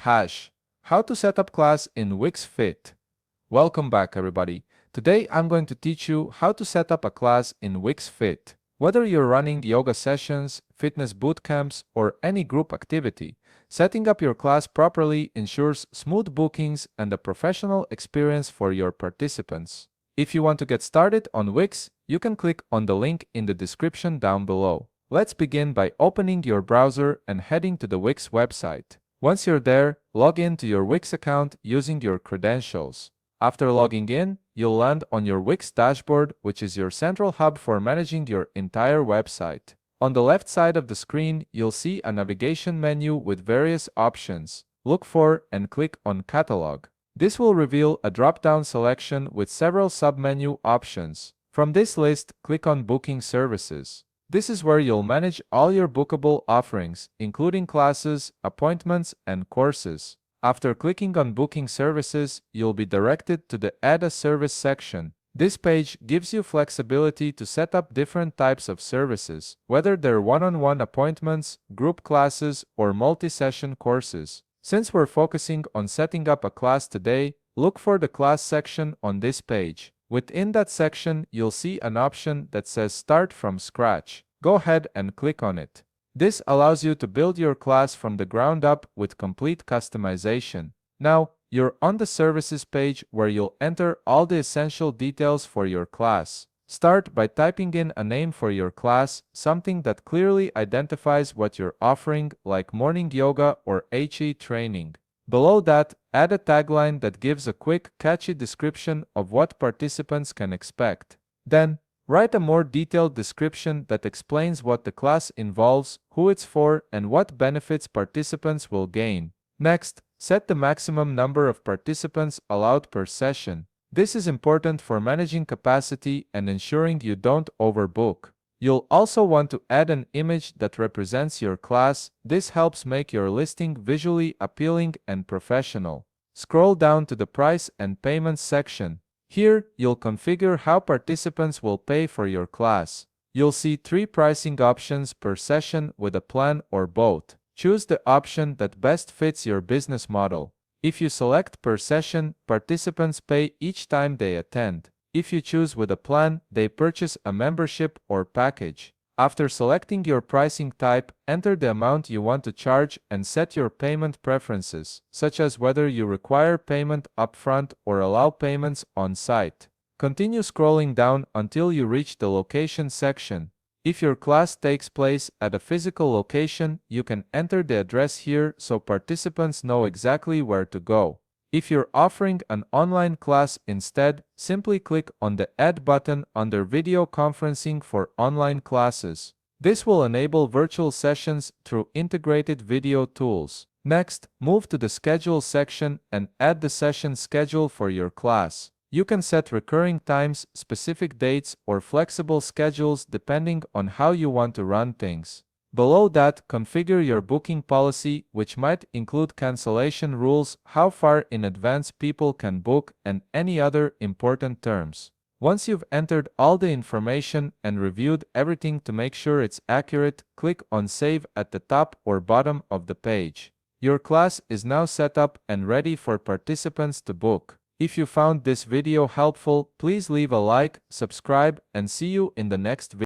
How to set up class in Wix Fit. Welcome back, everybody. Today I'm going to teach you how to set up a class in Wix Fit. Whether you're running yoga sessions, fitness boot camps, or any group activity, setting up your class properly ensures smooth bookings and a professional experience for your participants. If you want to get started on Wix, you can click on the link in the description down below. Let's begin by opening your browser and heading to the Wix website. Once you're there, log in to your Wix account using your credentials. After logging in, you'll land on your Wix dashboard, which is your central hub for managing your entire website. On the left side of the screen, you'll see a navigation menu with various options. Look for and click on Catalog. This will reveal a drop-down selection with several sub-menu options. From this list, click on Booking Services. This is where you'll manage all your bookable offerings, including classes, appointments, and courses. After clicking on Booking Services, you'll be directed to the Add a Service section. This page gives you flexibility to set up different types of services, whether they're one-on-one appointments, group classes, or multi-session courses. Since we're focusing on setting up a class today, look for the class section on this page. Within that section, you'll see an option that says Start from Scratch. Go ahead and click on it. This allows you to build your class from the ground up with complete customization. Now, you're on the Services page where you'll enter all the essential details for your class. Start by typing in a name for your class, something that clearly identifies what you're offering, like morning yoga or HE training. Below that, add a tagline that gives a quick, catchy description of what participants can expect. Then, write a more detailed description that explains what the class involves, who it's for, and what benefits participants will gain. Next, set the maximum number of participants allowed per session. This is important for managing capacity and ensuring you don't overbook. You'll also want to add an image that represents your class. This helps make your listing visually appealing and professional. Scroll down to the Price and Payments section. Here, you'll configure how participants will pay for your class. You'll see 3 pricing options per session with a plan or both. Choose the option that best fits your business model. If you select per session, participants pay each time they attend. If you choose with a plan, they purchase a membership or package. After selecting your pricing type, enter the amount you want to charge and set your payment preferences, such as whether you require payment upfront or allow payments on site. Continue scrolling down until you reach the Location section. If your class takes place at a physical location, you can enter the address here so participants know exactly where to go. If you're offering an online class instead, simply click on the Add button under Video Conferencing for online classes. This will enable virtual sessions through integrated video tools. Next, move to the Schedule section and add the session schedule for your class. You can set recurring times, specific dates, or flexible schedules depending on how you want to run things. Below that, configure your booking policy, which might include cancellation rules, how far in advance people can book, and any other important terms. Once you've entered all the information and reviewed everything to make sure it's accurate, click on Save at the top or bottom of the page. Your class is now set up and ready for participants to book. If you found this video helpful, please leave a like, subscribe, and see you in the next video.